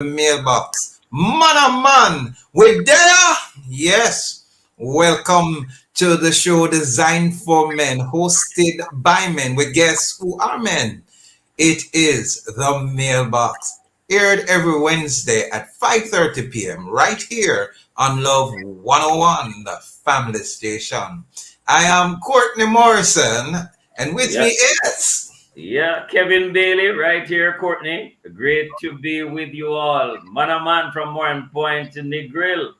mailbox. Man oh man, we there? Yes. Welcome to the show designed for men, hosted by men. We guess who are men. It is the mailbox. Aired every Wednesday at 5:30 p.m. right here on Love 101, the family station. I am Courtney Morrison, and with me Yeah, is yeah, Kevin Bailey right here, Courtney. Great to be with you all. Man a man from Warren Point to the Grill.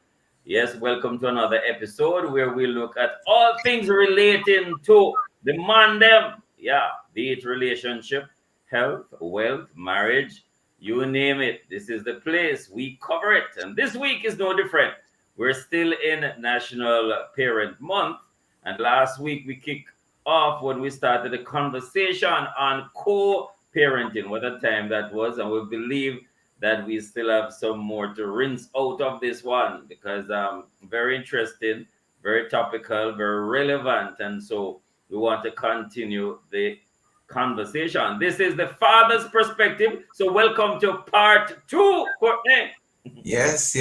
Yes, welcome to another episode where we look at all things relating to the man them. Yeah, be it relationship, health, wealth, marriage, you name it. This is the place. We cover it. And this week is no different. We're still in National Parent Month. And last week we kicked off when we started a conversation on co-parenting. What a time that was, and we believe that we still have some more to rinse out of this one because very interesting, very topical, very relevant, and so we want to continue the conversation. This is the father's perspective. So welcome to part two, Courtney. Yes.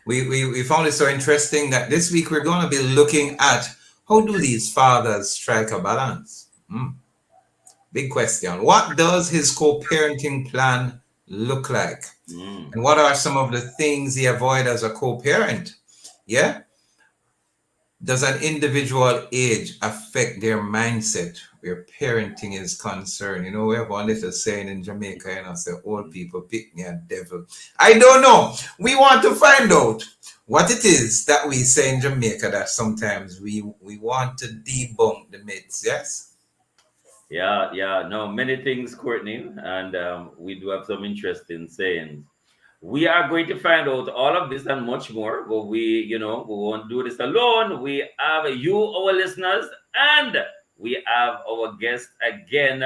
We found it so interesting that this week we're going to be looking at how do these fathers strike a balance? Big question. What does his co-parenting plan look like? Mm. And what are some of the things he avoid as a co-parent? Yeah? Does an individual age affect their mindset where parenting is concerned? You know, we have one little saying in Jamaica, say, old people pick me a devil. I don't know. We want to find out what it is that we say in Jamaica that sometimes we want to debunk the myths, yes? Yeah, no, many things, Courtney, and we do have some interesting sayings. We are going to find out all of this and much more, but we won't do this alone. We have you, our listeners, and we have our guest again,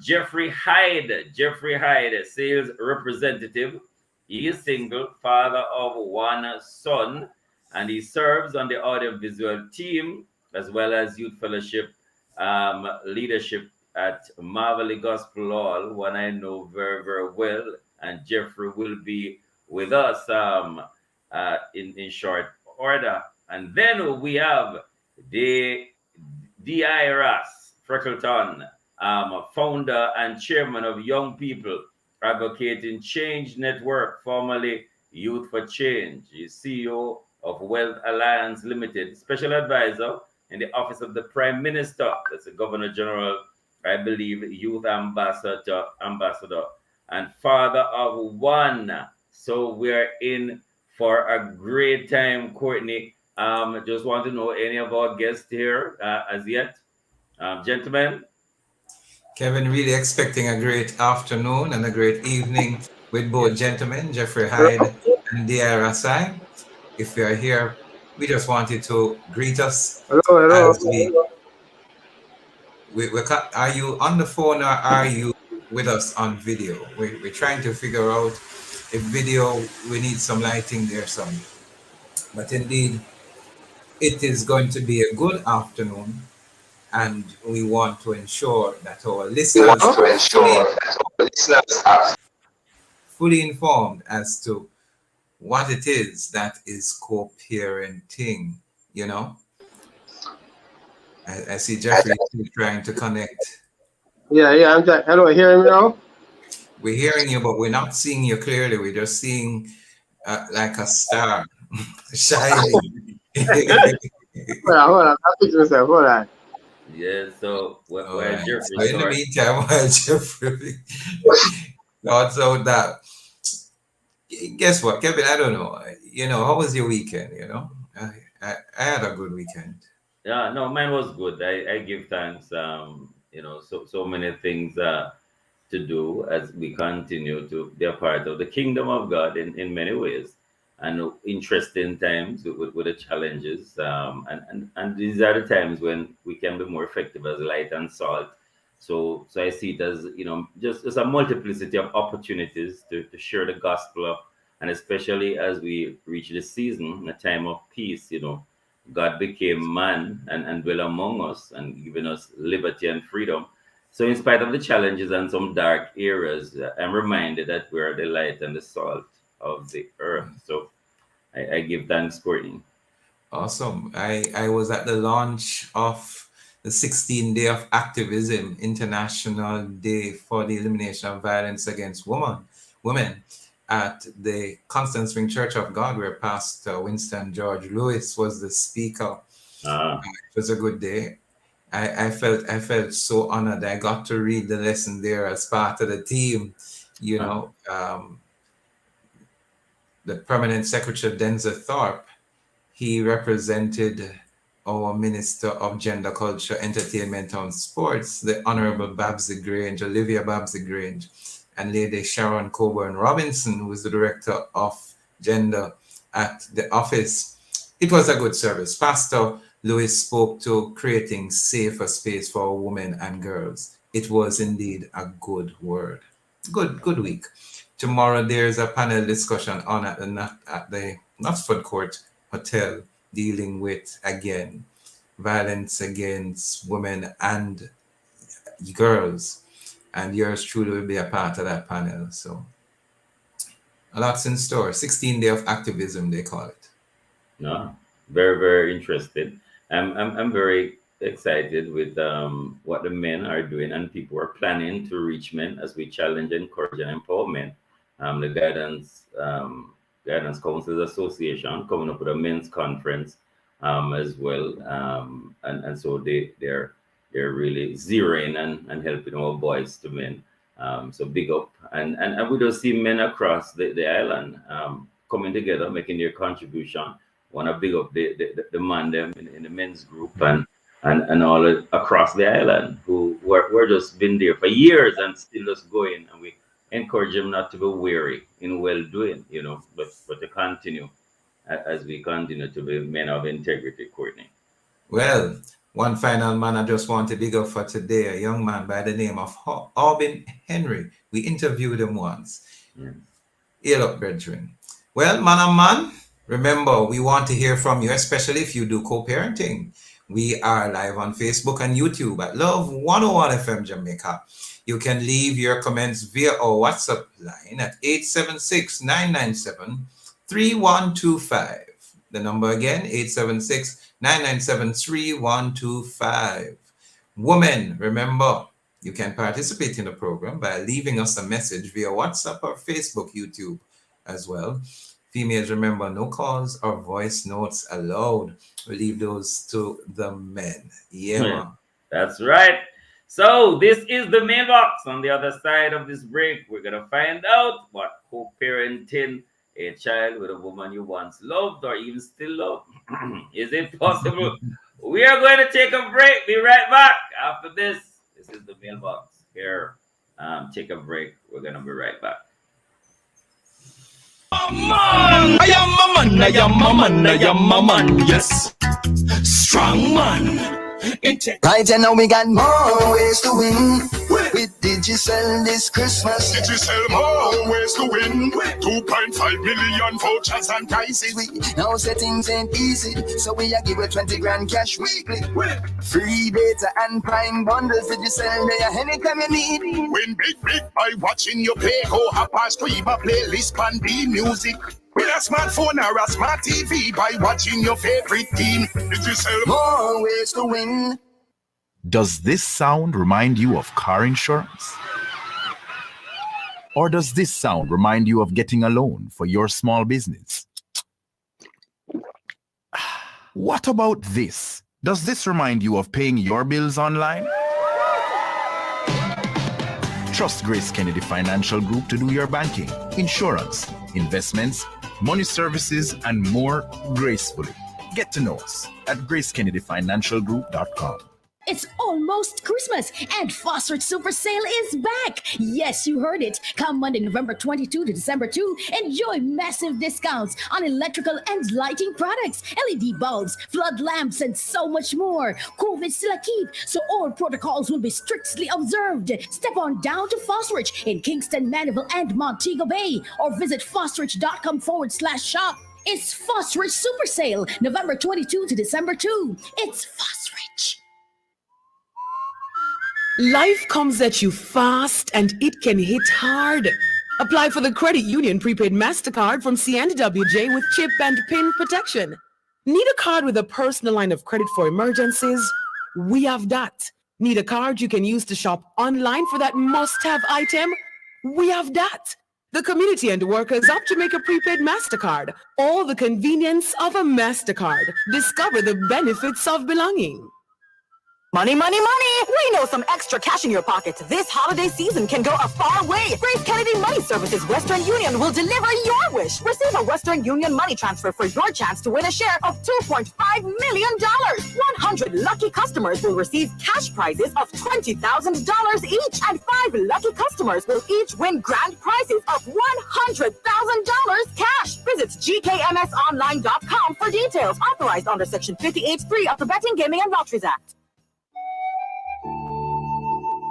Jeffrey Hyde. Jeffrey Hyde, sales representative. He is single, father of one son, and he serves on the audiovisual team as well as youth fellowship leadership at Marvelly Gospel Hall, one I know very, very well. And Jeffrey will be with us in short order. And then we have the D.I. Ross Freckleton, founder and chairman of Young People Advocating Change Network, formerly Youth for Change. He's CEO of Wealth Alliance Limited, special advisor in the office of the Prime Minister. That's the Governor General, I believe, Youth Ambassador, and father of one. So we're in for a great time, Courtney. Just want to know any of our guests here as yet, gentlemen. Kevin, really expecting a great afternoon and a great evening with both gentlemen, Jeffrey Hyde and Diara Sai. If you are here, we just wanted to greet us Hello. as are you on the phone or are you with us on video? We're trying to figure out if video, we need some lighting there, some. But indeed, it is going to be a good afternoon, and we want to ensure that our We want listeners to are ensure that our listeners are fully informed as to what it is that is co-parenting, you know. I see Jeffrey still trying to connect. yeah. Hello, hear me now? We're hearing you, but we're not seeing you clearly. We're just seeing like a star shining. Hold on. I'll fix myself. Hold on. Yeah, so All where right. Jeffrey So in the start? meantime, while Jeffrey thoughts out that, guess what, Kevin? I don't know. How was your weekend? I had a good weekend. Yeah, no, mine was good. I give thanks. So many things to do as we continue to be a part of the kingdom of God in many ways, and interesting times with the challenges. And these are the times when we can be more effective as light and salt. So I see it as just a multiplicity of opportunities to share the gospel of, and especially as we reach this season, a time of peace. God became man and dwell among us and giving us liberty and freedom. So, in spite of the challenges and some dark eras, I'm reminded that we are the light and the salt of the earth. So, I give thanks, Courtney. Awesome. I was at the launch of the 16 Day of Activism, International Day for the Elimination of Violence Against Women at the Constant Spring Church of God, where Pastor Winston George Lewis was the speaker. Ah, It was a good day. I felt so honored. I got to read the lesson there as part of the team. You ah, know, the permanent secretary Denzel Thorpe, he represented our Minister of Gender, Culture, Entertainment and Sports, the Honorable Babsy Grange, Olivia Babsy Grange, and Lady Sharon Coburn Robinson, who is the Director of Gender at the office. It was a good service. Pastor Lewis spoke to creating safer space for women and girls. It was indeed a good word. Good week. Tomorrow there's a panel discussion on at the Knutsford Court Hotel dealing with again violence against women and girls, and yours truly will be a part of that panel. So a lot's in store. 16 Day of Activism, they call it. no, very, very interested. I'm very excited with what the men are doing and people are planning to reach men as we challenge, encourage, and empower men. The Guidance Councils Association coming up with a men's conference as well, and so they're really zeroing and helping our boys to men. So big up, and we don't see men across the island coming together, making their contribution. Want to big up the man them in the men's group and all across the island who were just been there for years and still just going, and we encourage them not to be weary in well doing, but to continue as we continue to be men of integrity, Courtney. Well, one final man I just want to big up for today, a young man by the name of Aubin Henry. We interviewed him once. Yeah. Hail up, brethren. Well, man and man, remember, we want to hear from you, especially if you do co-parenting. We are live on Facebook and YouTube at Love 101 FM Jamaica. You can leave your comments via our WhatsApp line at 876-997-3125. The number again, 876-997-3125. Women, remember, you can participate in the program by leaving us a message via WhatsApp or Facebook, YouTube as well. Females, remember, no calls or voice notes allowed. We leave those to the men. Yeah, man. That's right. So this is the mailbox. On the other side of this break, we're gonna find out what co-parenting a child with a woman you once loved or even still love. Is it possible? We are going to take a break. Be right back after this. This is the mailbox here. Take a break. We're gonna be right back. Man, I am a man, I am a man, I am a man, yes. Strong man. Right, and now we got more ways to win with Digicel this Christmas. Digicel more ways to win. 2.5 million vouchers and prizes. We now say things ain't easy, so we are give you 20 grand cash weekly. Free data and prime bundles. Digicel there anytime you need. Win big by watching your play. Go hop and stream a playlist and the music. With a smartphone or a smart TV by watching your favorite team. Digicel more ways to win. Does this sound remind you of car insurance? Or does this sound remind you of getting a loan for your small business? What about this? Does this remind you of paying your bills online? Trust Grace Kennedy Financial Group to do your banking, insurance, investments, money services, and more gracefully. Get to know us at gracekennedyfinancialgroup.com. It's almost Christmas and Phosphorus Super Sale is back. Yes, you heard it. Come Monday, November 22 to December 2, enjoy massive discounts on electrical and lighting products, LED bulbs, flood lamps, and so much more. COVID still a keep, so all protocols will be strictly observed. Step on down to Phosphorus in Kingston, Mandeville, and Montego Bay, or visit phosphorus.com/shop. It's Phosphorus Super Sale, November 22 to December 2. It's Phosphorus. Life comes at you fast and it can hit hard. Apply for the Credit Union Prepaid MasterCard from CNWJ with chip and PIN protection. Need a card with a personal line of credit for emergencies? We have that. Need a card you can use to shop online for that must-have item? We have that. The community and workers of Jamaica Prepaid MasterCard. All the convenience of a MasterCard. Discover the benefits of belonging. Money, money, money! We know some extra cash in your pocket this holiday season can go a far way. Grace Kennedy Money Services Western Union will deliver your wish. Receive a Western Union money transfer for your chance to win a share of $2.5 million. 100 lucky customers will receive cash prizes of $20,000 each, and 5 lucky customers will each win grand prizes of $100,000 cash. Visit gkmsonline.com for details. Authorized under Section 58(3) of the Betting, Gaming, and Lotteries Act.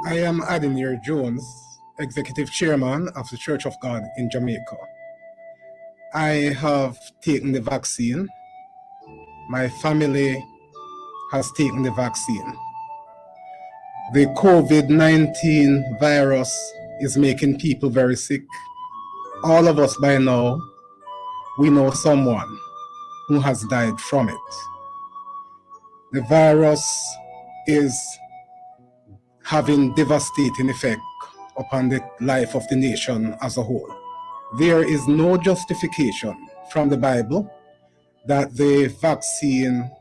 I am Adenier Jones, Executive Chairman of the Church of God in Jamaica. I have taken the vaccine. My family has taken the vaccine. The COVID-19 virus is making people very sick. All of us by now, we know someone who has died from it. The virus is having devastating effect upon the life of the nation as a whole. There is no justification from the Bible that the vaccine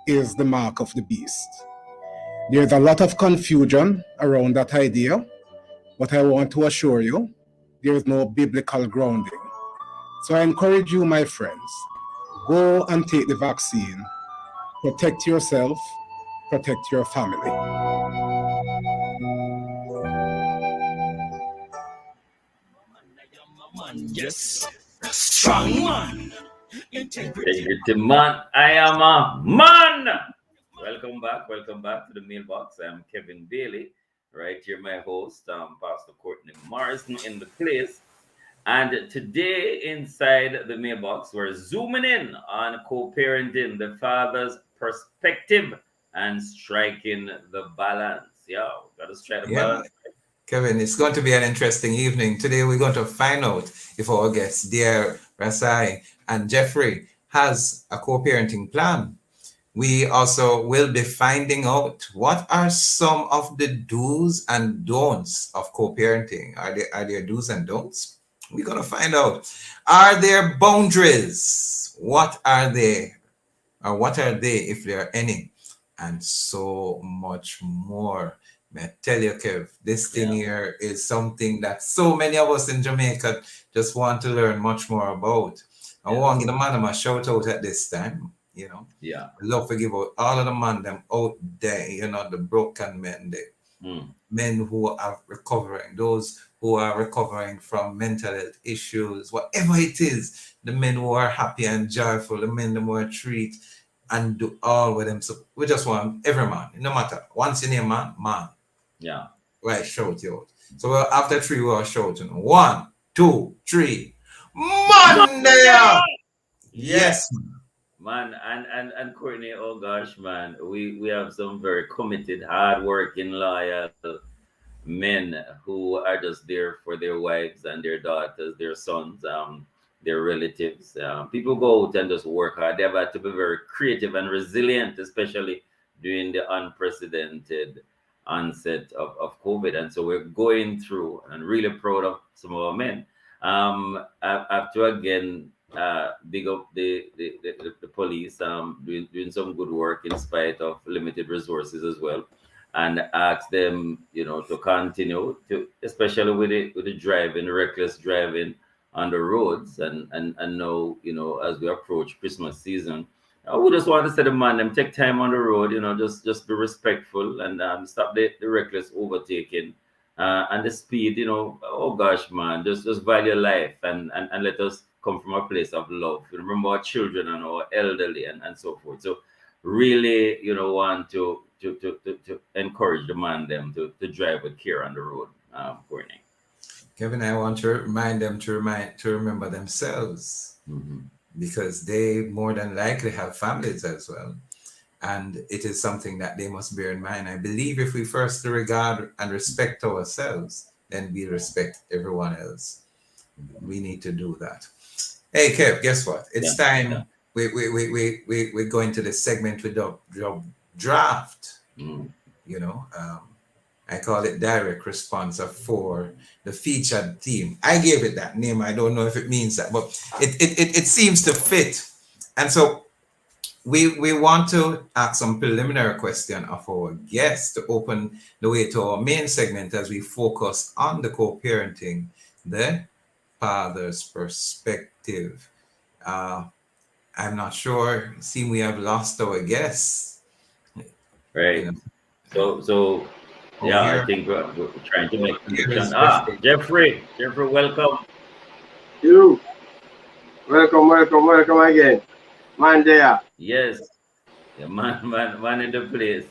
is the mark of the beast. There's a lot of confusion around that idea, but I want to assure you, there is no biblical grounding. So I encourage you, my friends, go and take the vaccine. Protect yourself, protect your family. Yes, strong man. Integrity man. I am a man. Welcome back to the mailbox. I'm Kevin Bailey, right here, my host, Pastor Courtney Morrison in the place. And today, inside the mailbox, we're zooming in on co-parenting, the father's perspective, and striking the balance. Yeah, gotta strike the balance. Kevin, it's going to be an interesting evening. Today, we're going to find out if our guests, dear Rasai and Jeffrey, has a co-parenting plan. We also will be finding out what are some of the do's and don'ts of co-parenting. Are there do's and don'ts? We're going to find out. Are there boundaries? What are they? Or what are they, if there are any? And so much more. May I tell you, Kev, this thing here is something that so many of us in Jamaica just want to learn much more about. I want to give the man a shout out at this time, you know. Yeah. I love to give out all of the man them out there, you know, the broken men, the men who are recovering, those who are recovering from mental health issues, whatever it is, the men who are happy and joyful, the men who are treat and do all with them. So we just want every man, no matter. Once you name man, man. Yeah. Right, shout you out. So after 3, we are shouting. 1, 2, 3. Monday! Yes. Man, and Courtney, oh gosh, man, we have some very committed, hardworking, loyal men who are just there for their wives and their daughters, their sons, their relatives. People go out and just work hard. They've had to be very creative and resilient, especially during the unprecedented onset of COVID. And so we're going through and really proud of some of our men. I have to again big up the police doing some good work in spite of limited resources as well, and ask them, you know, to continue to, especially with the driving, reckless driving on the roads, and now, you know, as we approach Christmas season, we just want to say to man them take time on the road, you know, just be respectful and stop the reckless overtaking and the speed, you know. Oh gosh, man, just value life and let us come from a place of love. Remember our children and our elderly and so forth. So really, you know, want to encourage the man them to drive with care on the road, Courtney. Kevin, I want to remind them to remember themselves, because they more than likely have families as well. And it is something that they must bear in mind. I believe if we first regard and respect ourselves, then we respect everyone else. We need to do that. Hey, Kev, guess what? It's time. We're going to the segment with the draft. You know, I call it direct response for the featured team. I gave it that name. I don't know if it means that, but it seems to fit. And so we want to ask some preliminary question of our guests to open the way to our main segment as we focus on the co-parenting, the father's perspective. I'm not sure. It seems we have lost our guests. Right. You So know. yeah, here, I think we're trying to make here connection. is Jeffrey, welcome. You. Welcome again. Man there. Yes, yeah, man in the place.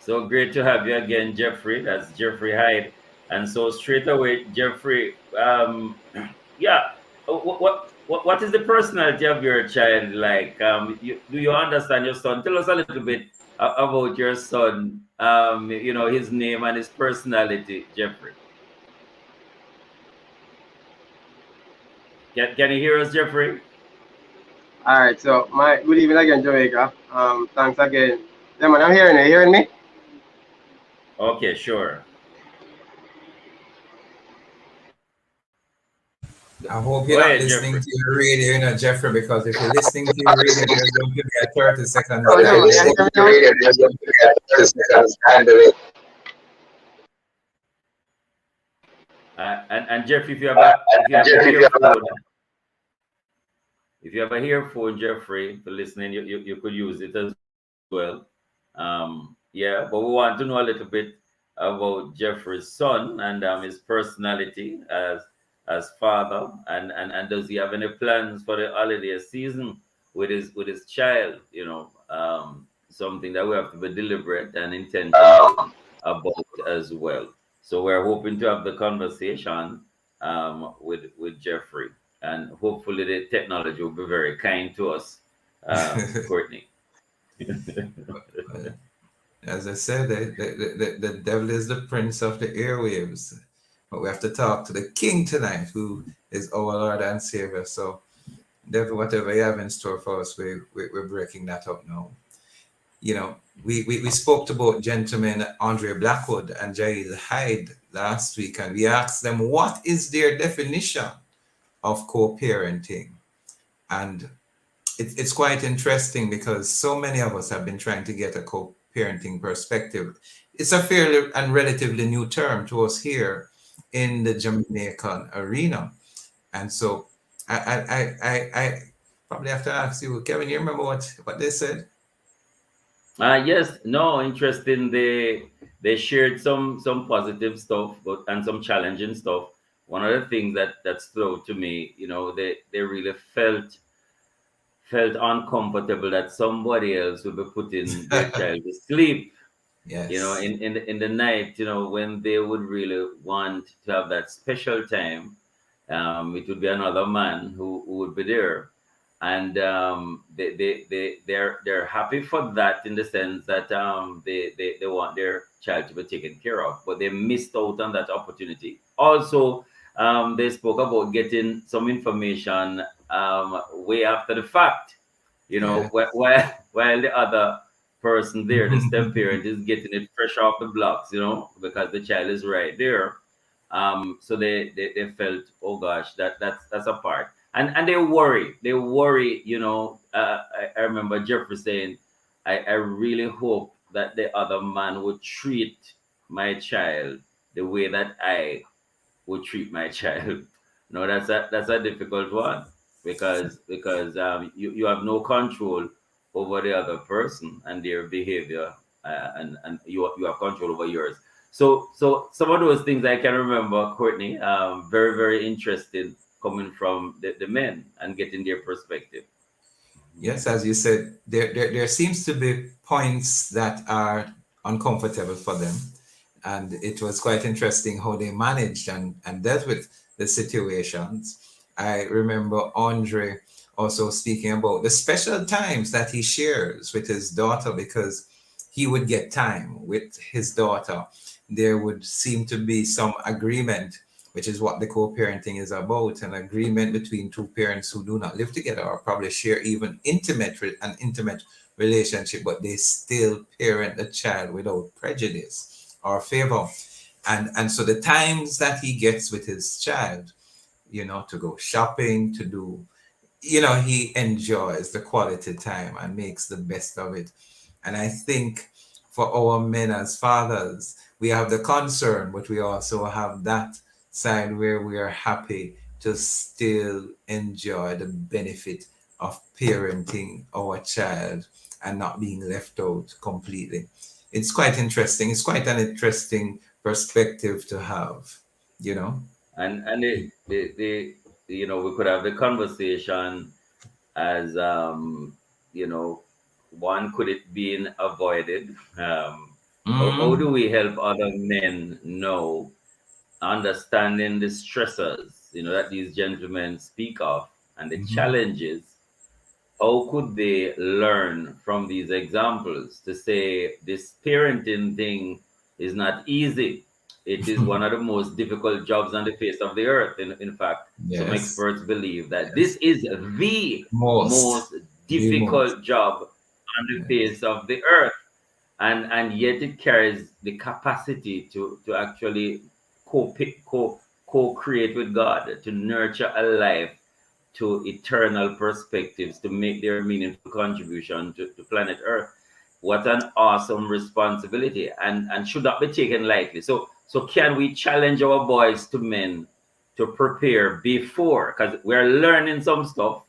So great to have you again, Jeffrey. That's Jeffrey Hyde. And so straight away, Jeffrey, yeah, what is the personality of your child like? Do you understand your son? Tell us a little bit about your son. You know, his name and his personality, Jeffrey. Can you hear us, Jeffrey? All right. So my good evening again, Jamaica. Thanks again. Yeah, man, I'm hearing you. Hearing me? Okay, sure. I hope Go you're not ahead, listening Jeffrey. to your radio, you know, Jeffrey, because if you're listening to your radio, there's going to be a 30 seconds Oh, no, man. And Jeffrey, if you have a earphone, if you have a earphone, Jeffrey, for listening, you could use it as well. Yeah, but we want to know a little bit about Jeffrey's son and his personality as father, and does he have any plans for the holiday season with his child? You know, something that we have to be deliberate and intentional about as well. So we're hoping to have the conversation with Jeffrey, and hopefully the technology will be very kind to us, Courtney. As I said, the devil is the prince of the airwaves. But we have to talk to the king tonight, who is our Lord and Savior. So, devil, whatever you have in store for us, we're breaking that up now. You know, we spoke to both gentlemen, Andre Blackwood and Jail Hyde, last week, and we asked them what is their definition of co-parenting. And it's quite interesting because so many of us have been trying to get a co-parenting perspective. It's a fairly and relatively new term to us here in the Jamaican arena. And so I probably have to ask you, Kevin, you remember what they said? Yes, no, interesting. They shared some positive stuff, but and some challenging stuff. One of the things that stood out to me, you know, they really felt uncomfortable that somebody else would be putting their child to sleep. Yes. You know, in the night, you know, when they would really want to have that special time, it would be another man who would be there, and they're happy for that in the sense that they want their child to be taken care of, but they missed out on that opportunity. Also, they spoke about getting some information way after the fact, you know, while the other person there, the step parent, is getting it fresh off the blocks, you know, because the child is right there. So they felt, oh gosh, that's a part, and they worry, you know. I remember Jeffrey saying, I really hope that the other man would treat my child the way that I would treat my child. No, that's a difficult one, because you have no control over the other person and their behavior, and you have control over yours. So some of those things I can remember, Courtney, very, very interesting, coming from the men and getting their perspective. Yes, as you said, there seems to be points that are uncomfortable for them. And it was quite interesting how they managed and dealt with the situations. I remember Andre also speaking about the special times that he shares with his daughter, because he would get time with his daughter. There would seem to be some agreement, which is what the co-parenting is about, an agreement between two parents who do not live together or probably share even an intimate relationship, but they still parent the child without prejudice or favor. And so the times that he gets with his child, to go shopping, to do, he enjoys the quality time and makes the best of it. And I think for our men as fathers, we have the concern, but we also have that side where we are happy to still enjoy the benefit of parenting our child and not being left out completely. It's quite interesting. It's quite an interesting perspective to have, you know? And we could have the conversation as one, could it been avoided? How do we help other men know, understanding the stressors that these gentlemen speak of and the challenges? How could they learn from these examples to say this parenting thing is not easy? It is one of the most difficult jobs on the face of the earth. In fact, some Yes. experts believe that this is the Most. most The most. difficult job on the Yes. face of the earth. And yet it carries the capacity to actually co-create with God, to nurture a life to eternal perspectives, to make their meaningful contribution to planet Earth. What an awesome responsibility, and should not be taken lightly. So can we challenge our boys to men to prepare before? Because we're learning some stuff,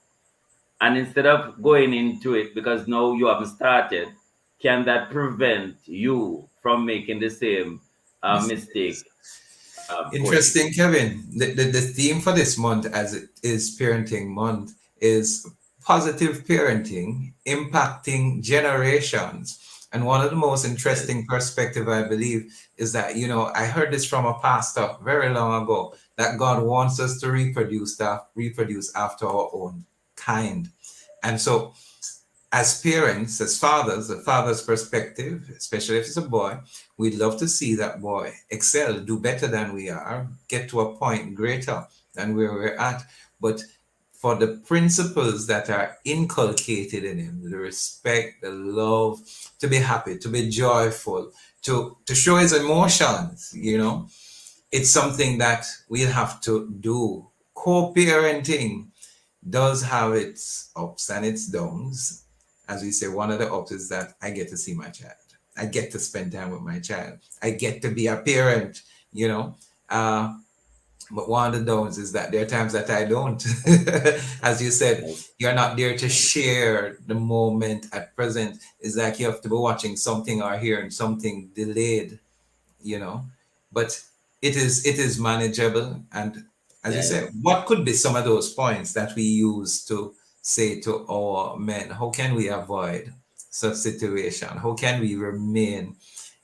and instead of going into it because now you haven't started, can that prevent you from making the same mistake, Courtney? Interesting, Kevin. The theme for this month, as it is Parenting Month, is positive parenting impacting generations. And one of the most Yes. interesting perspective, I believe, is that, I heard this from a pastor very long ago, that God wants us to reproduce after our own kind. And so as parents, as fathers, a father's perspective, especially if it's a boy, we'd love to see that boy excel, do better than we are, get to a point greater than where we're at. But for the principles that are inculcated in him, the respect, the love, to be happy, to be joyful, to show his emotions, it's something that we'll have to do. Co-parenting does have its ups and its downs. As we say, one of the ups is that I get to see my child. I get to spend time with my child. I get to be a parent, you know. Uh, but one of the downs is that there are times that I don't. As you said, you're not there to share the moment at present. It's like you have to be watching something or hearing something delayed, you know. But it is manageable. And as you Yeah, yeah. said, what could be some of those points that we use to say to our men, how can we avoid such situation? How can we remain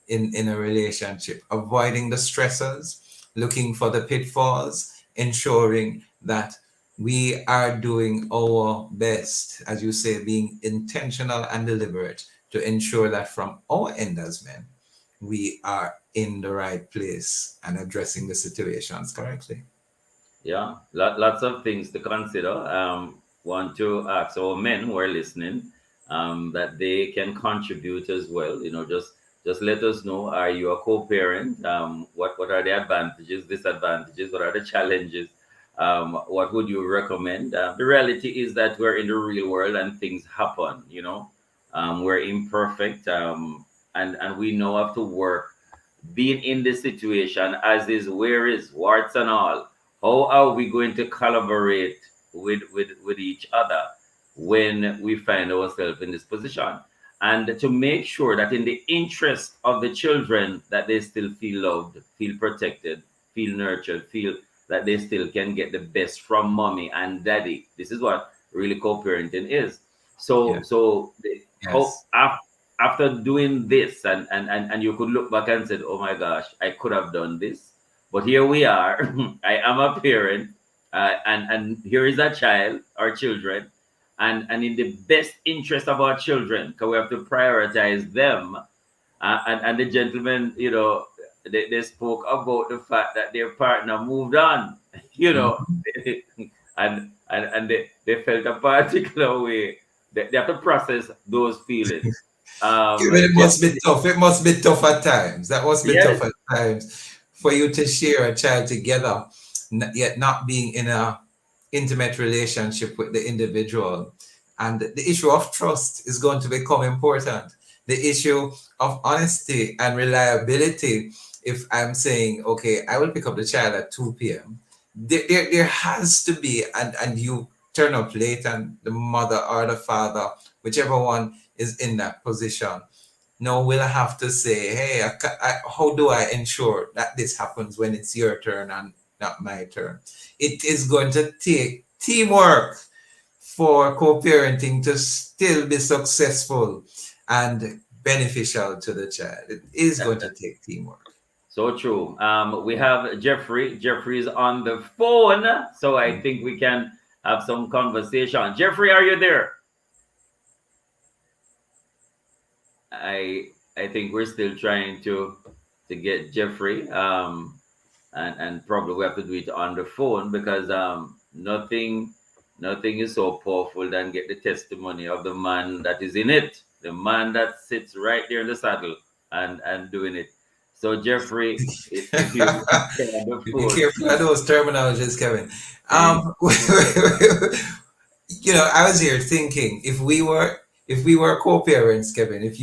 in a relationship, avoiding the stressors, looking for the pitfalls, ensuring that we are doing our best, as you say, being intentional and deliberate to ensure that from our end as men, we are in the right place and addressing the situations correctly. Yeah, lots of things to consider. Want to ask our men who are listening that they can contribute as well. Just let us know. Are you a co-parent? What are the advantages, disadvantages? What are the challenges? What would you recommend? The reality is that we're in the real world and things happen. We're imperfect, and we know how to work being in this situation as is, where is warts and all. How are we going to collaborate with each other when we find ourselves in this position, and to make sure that in the interest of the children that they still feel loved, feel protected, feel nurtured, feel that they still can get the best from mommy and daddy. This is what really co-parenting is. Yeah. How Yes. after doing this, and you could look back and said, oh my gosh, I could have done this, but here we are. I am a parent. and here is a child or children, and in the best interest of our children, because we have to prioritize them. And the gentleman, they spoke about the fact that their partner moved on, and they felt a particular way. They have to process those feelings. It must be tough. It must be tough at times. That must be tough Yes. at times for you to share a child together, yet not being in a intimate relationship with the individual. And the issue of trust is going to become important. The issue of honesty and reliability. If I'm saying, okay, I will pick up the child at 2 p.m., there has to be, and you turn up late, and the mother or the father, whichever one is in that position, no, we'll have to say, hey, how do I ensure that this happens when it's your turn and not my turn? It is going to take teamwork for co-parenting to still be successful and beneficial to the child. It is going to take teamwork. So true. We have Jeffrey. Jeffrey is on the phone, so I think we can have some conversation. Jeffrey, are you there? I think we're still trying to get Jeffrey, and probably we have to do it on the phone, because nothing is so powerful than get the testimony of the man that is in it, the man that sits right there in the saddle and doing it. So Jeffrey, if you be careful of those terminologies, Kevin. I was here thinking, if we were co-parents, Kevin, if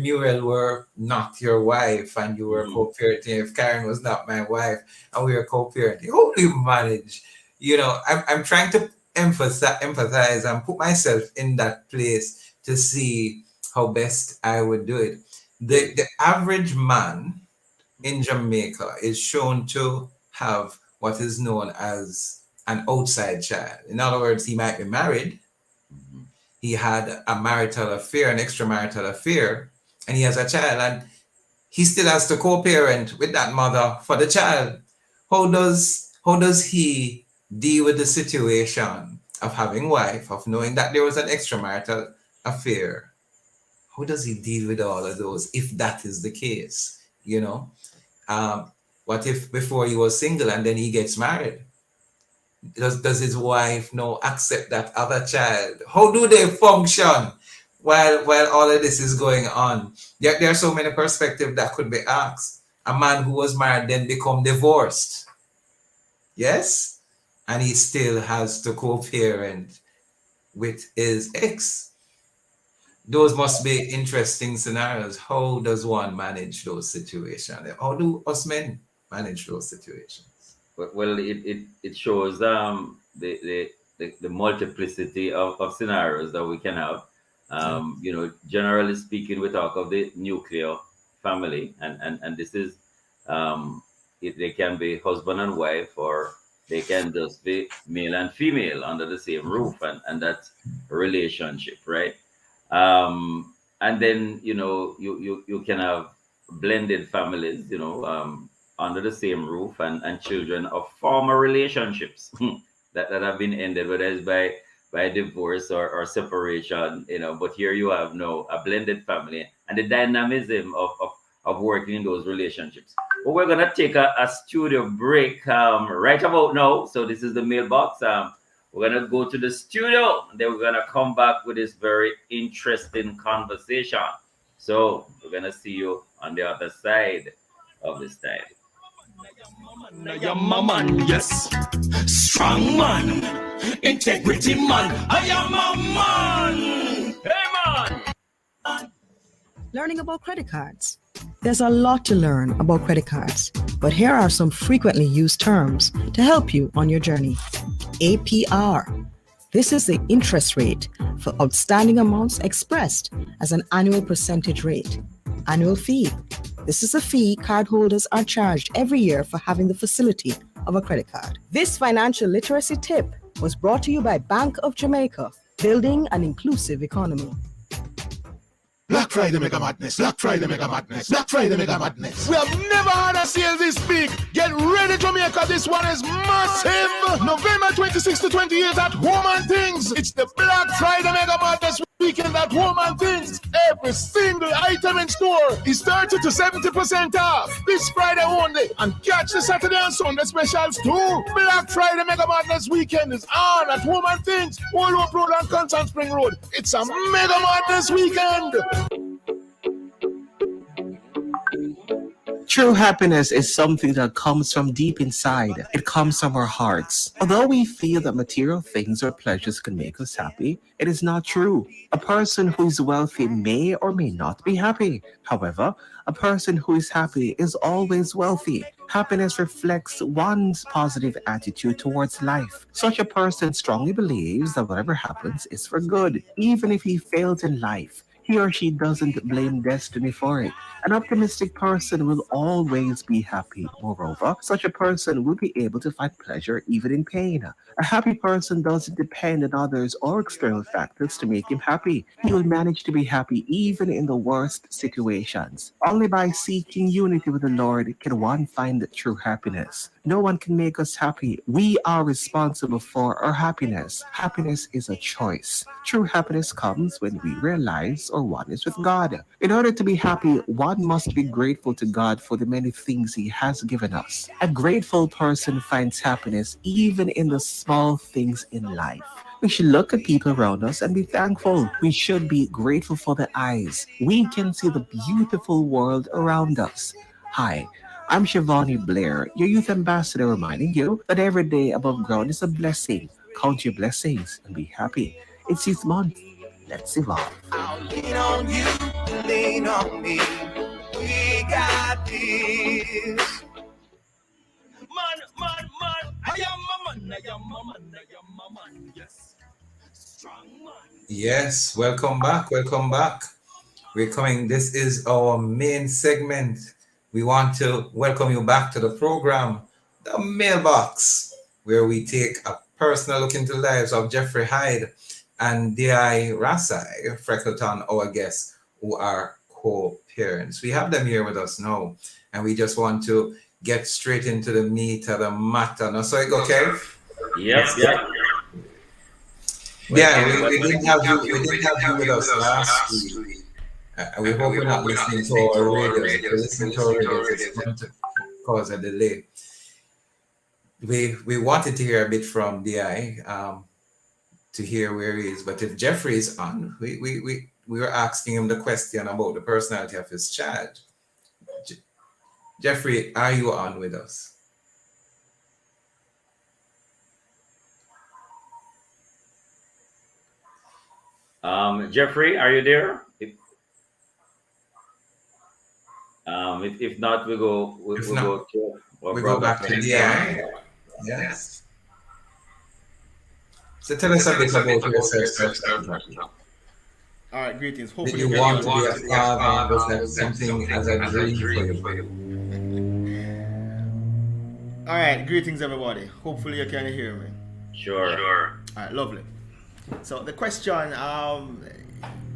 Muriel were not your wife and you were co-parenting, if Karen was not my wife and we were co-parenting, how do you manage? I'm trying to empathize and put myself in that place to see how best I would do it. The average man in Jamaica is shown to have what is known as an outside child. In other words, he might be married, he had a marital affair, an extramarital affair, and he has a child, and he still has to co-parent with that mother for the child. How does he deal with the situation of having wife, of knowing that there was an extramarital affair? How does he deal with all of those if that is the case? What if before he was single and then he gets married? Does his wife accept that other child? How do they function while all of this is going on? There are so many perspectives that could be asked. A man who was married then become divorced. Yes? And he still has to co-parent with his ex. Those must be interesting scenarios. How does one manage those situations? How do us men manage those situations? Well, it shows the multiplicity of scenarios that we can have. Generally speaking, we talk of the nuclear family, and this is they can be husband and wife, or they can just be male and female under the same roof, and that's a relationship, right? And then you can have blended families, under the same roof, and children of former relationships that have been ended, whether it's by divorce or separation, but here you have a blended family, and the dynamism of working in those relationships. But we're gonna take a studio break right about now. So this is the mailbox. We're gonna go to the studio, and then we're gonna come back with this very interesting conversation. So we're gonna see you on the other side of this time. I am a man, yes. Strong man. Integrity man. I am a man. Hey man. Learning about credit cards. There's a lot to learn about credit cards, but here are some frequently used terms to help you on your journey. APR. This is the interest rate for outstanding amounts expressed as an annual percentage rate. Annual fee. This is a fee cardholders are charged every year for having the facility of a credit card. This financial literacy tip was brought to you by Bank of Jamaica, building an inclusive economy. Black Friday Mega Madness. Black Friday Mega Madness. Black Friday Mega Madness. We have never had a sale this big. Get ready, Jamaica. This one is massive. November 26th to 28th at Home and Things. It's the Black Friday Mega Madness weekend at Home and Things. Every single item in store is 30 to 70% off this Friday only. And catch the Saturday and Sunday specials too. Black Friday Mega Madness weekend is on at Home and Things, Old Hope Road and Constant Spring Road. It's a Mega Madness weekend. True happiness is something that comes from deep inside. It comes from our hearts. Although we feel that material things or pleasures can make us happy, it is not true. A person who is wealthy may or may not be happy. However, a person who is happy is always wealthy. Happiness reflects one's positive attitude towards life. Such a person strongly believes that whatever happens is for good. Even if he fails in life, he or she doesn't blame destiny for it. An optimistic person will always be happy. Moreover, such a person will be able to find pleasure even in pain. A happy person doesn't depend on others or external factors to make him happy. He will manage to be happy even in the worst situations. Only by seeking unity with the Lord can one find true happiness. No one can make us happy. We are responsible for our happiness. Happiness is a choice. True happiness comes when we realize our oneness with God. In order to be happy, one must be grateful to God for the many things He has given us. A grateful person finds happiness even in the small things in life. We should look at people around us and be thankful. We should be grateful for the eyes. We can see the beautiful world around us. Hi, I'm Shivani Blair, your youth ambassador, reminding you that every day above ground is a blessing. Count your blessings and be happy. It's Youth Month. Let's evolve. I'll lean on you, lean on me. We got this. Man. I am a man, I am a man, I am a man. Yes. Strong man. Yes, welcome back. Welcome back. We're coming. This is our main segment. We want to welcome you back to the program, The Mailbox, where we take a personal look into the lives of Jeffrey Hyde and D.I. Rasai Freckleton, our guests, who are co-parents. We have them here with us now, and we just want to get straight into the meat of the matter. Now, so it go, Kev? Yes. Yeah, we didn't have you with us last week. We hope you're not listening to our radios. If you're listening to our radios, it's going to cause a delay. We wanted to hear a bit from DI to hear where he is, but if Jeffrey is on, we were asking him the question about the personality of his child. Jeffrey, are you on with us? Jeffrey, are you there? If not, we go. We go back to DI. Yes. So tell us a bit about yourself. All right, greetings. Did you want to be a father? Was that something as a dream for you? All right, greetings, everybody. Hopefully, you can hear me. Sure. All right, lovely. So the question,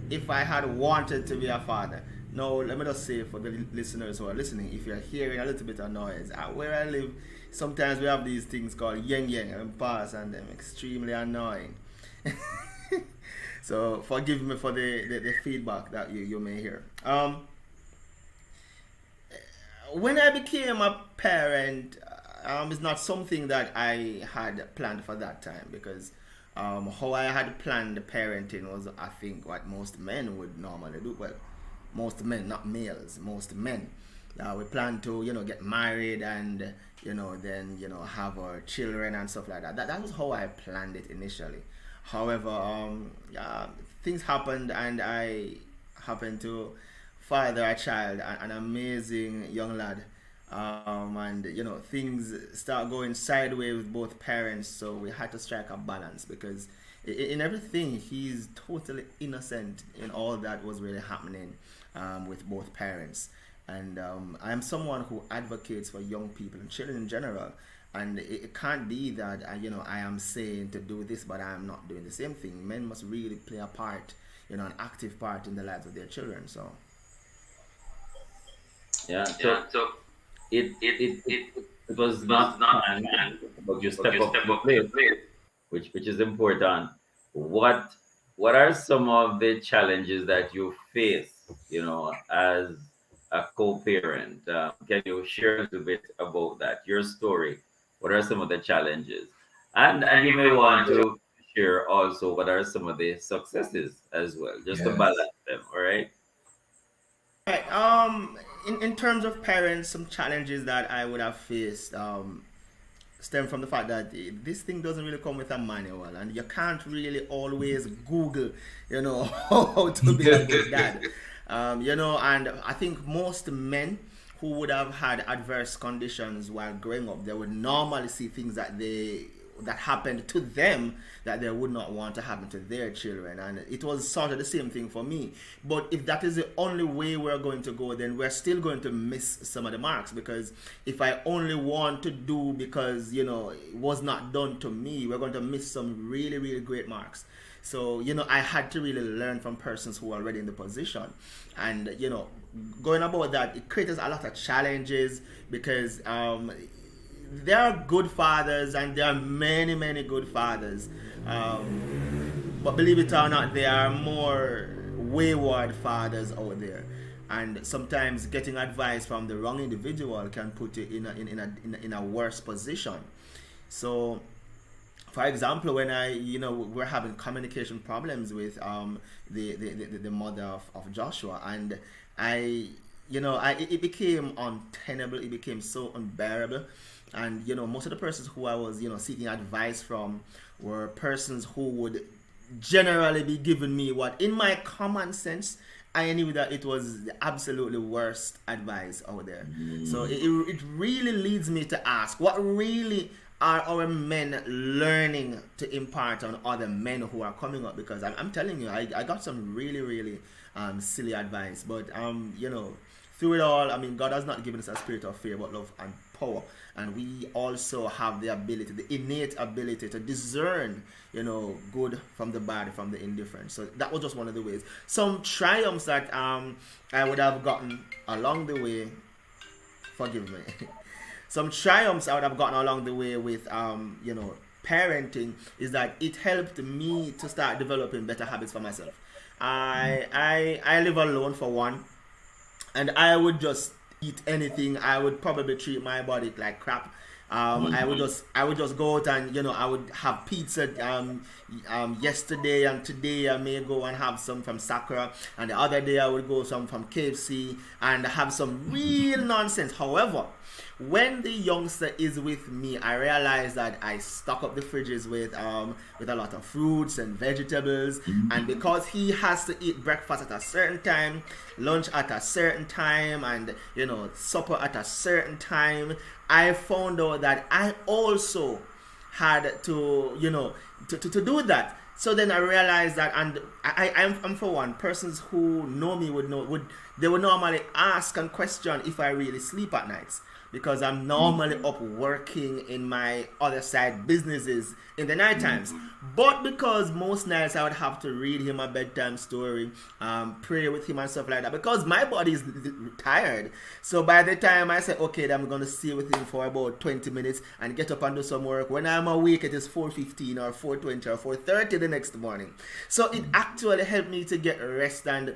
if I had wanted to be a father. Now, let me just say for the listeners who are listening, if you're hearing a little bit of noise, where I live, sometimes we have these things called yang and pass, and they're extremely annoying. So forgive me for the feedback that you may hear. When I became a parent, it's not something that I had planned for that time, because how I had planned parenting was, I think, what most men would normally do. Well, most men, not males, most men. We plan to, get married and, then, have our children and stuff like that. That was how I planned it initially. However, things happened and I happened to father a child, an amazing young lad. And, things start going sideways with both parents. So we had to strike a balance, because in everything, he's totally innocent in all that was really happening with both parents. And I'm someone who advocates for young people and children in general. And it can't be that, I am saying to do this, but I'm not doing the same thing. Men must really play a part, an active part in the lives of their children. So Yeah. So it was not planned, but you step up to the plate, which is important. What what are some of the challenges that you face, as a co-parent? Can you share a little bit about that? Your story. What are some of the challenges? And you may want to share also what are some of the successes as well, just to Yes. balance them. All right. right. In terms of parents, some challenges that I would have faced stem from the fact that this thing doesn't really come with a manual, and you can't really always Google, how to be a good dad. And I think most men who would have had adverse conditions while growing up, they would normally see things that happened to them that they would not want to happen to their children. And it was sort of the same thing for me. But if that is the only way we're going to go, then we're still going to miss some of the marks, because if I only want to do because it was not done to me, we're going to miss some really, really great marks. So I had to really learn from persons who are already in the position. And going about that, it creates a lot of challenges, because there are good fathers, and there are many, many good fathers. But believe it or not, there are more wayward fathers out there. And sometimes getting advice from the wrong individual can put you in a worse position. So, for example, when we're having communication problems with the mother of Joshua, and it became untenable. It became so unbearable. And most of the persons who I was seeking advice from were persons who would generally be giving me what, in my common sense, I knew that it was the absolutely worst advice out there. So it really leads me to ask, what really are our men learning to impart on other men who are coming up? Because I'm telling you, I got some really, really silly advice. But through it all, God has not given us a spirit of fear, but love and power. And we also have the ability, the innate ability to discern, good from the bad, from the indifferent. So that was just one of the ways. Some triumphs that I would have gotten along the way, forgive me. Some triumphs I would have gotten along the way with, parenting, is that it helped me to start developing better habits for myself. I live alone, for one, and I would just eat anything. I would probably treat my body like crap. I would just go out and I would have pizza yesterday, and today I may go and have some from Sakura, and the other day I would go some from KFC and have some real nonsense. However, when the youngster is with me, I realize that I stock up the fridges with a lot of fruits and vegetables, and because he has to eat breakfast at a certain time, lunch at a certain time, and supper at a certain time, I found out that I also had to to do that. So then I realized that, and I'm for one, persons who know me would normally ask and question if I really sleep at nights, because I'm normally up working in my other side businesses in the night times. But because most nights I would have to read him a bedtime story, pray with him and stuff like that, because my body is tired. So by the time I say, okay, then I'm going to stay with him for about 20 minutes and get up and do some work, when I'm awake it is 4:15 or 4:20 or 4:30 the next morning. So it actually helped me to get rest, and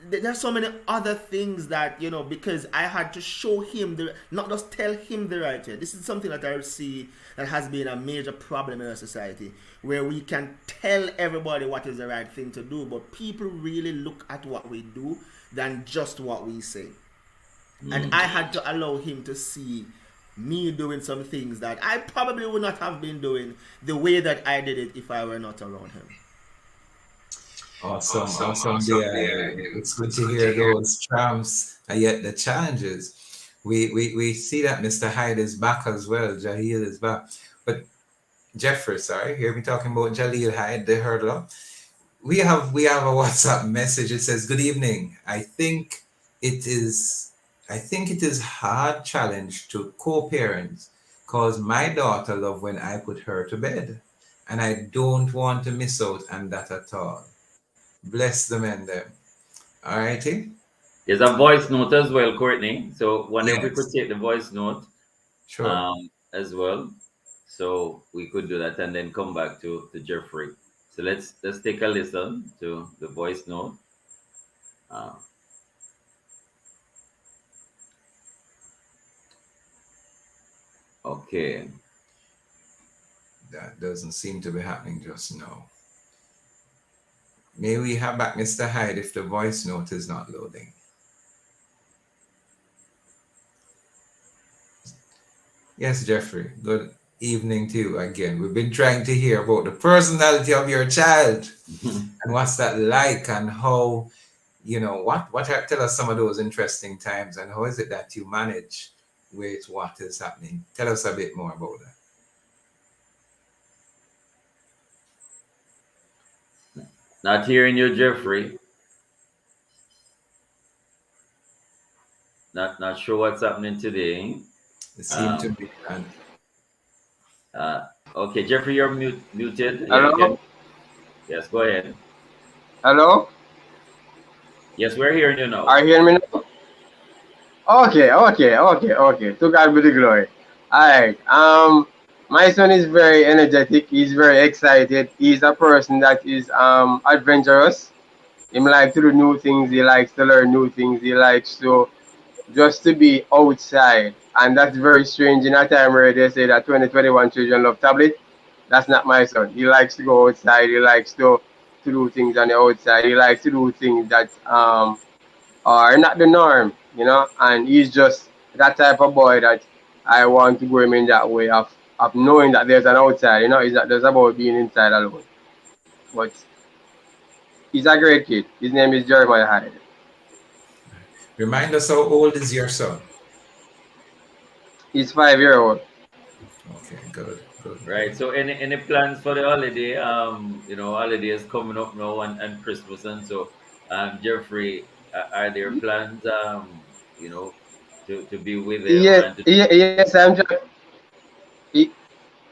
there's so many other things that because I had to show him not just tell him the right way. This is something that I see that has been a major problem in our society, where we can tell everybody what is the right thing to do, but people really look at what we do than just what we say. And I had to allow him to see me doing some things that I probably would not have been doing the way that I did it if I were not around him. Awesome. Yeah. It's good to hear those triumphs and yet the challenges. We see that Mr. Hyde is back as well. Jahil is back. But Jeffrey, sorry, hear me talking about Jaleel Hyde, the hurdler. We have a WhatsApp message. It says, "Good evening. I think it is hard challenge to co-parents, cause my daughter love when I put her to bed, and I don't want to miss out on that at all." Bless them and them. All righty. There's a voice note as well, Courtney. So wonder if we could Yes. take the voice note Sure. as well. So we could do that and then come back to Jeffrey. So let's take a listen to the voice note. Okay. That doesn't seem to be happening just now. May we have back Mr. Hyde if the voice note is not loading? Yes, Jeffrey. Good evening to you again. We've been trying to hear about the personality of your child and what's that like, and how, tell us some of those interesting times, and how is it that you manage with what is happening? Tell us a bit more about that. Not hearing you, Jeffrey. Not sure what's happening today. It seemed to be. Okay, Jeffrey, you're muted. Hello? Yeah, yes, go ahead. Hello? Yes, we're hearing you now. Are you hearing me now? Okay. To God be the glory. Alright. My son is very energetic, he's very excited. He's a person that is adventurous. He likes to do new things, he likes to learn new things, he likes to just to be outside. And that's very strange in a time where they say that 2021 children love tablet. That's not my son. He likes to go outside, he likes to do things on the outside, he likes to do things that are not the norm, and he's just that type of boy that I want to grow him in that way of knowing that there's an outside, it's not just about being inside alone. But he's a great kid. His name is Jeremiah Hyde. Remind us, how old is your son? He's 5-year-old. Okay, good. Right. So any plans for the holiday? Holiday is coming up now, and Christmas, and so Jeffrey, are there plans to be with him?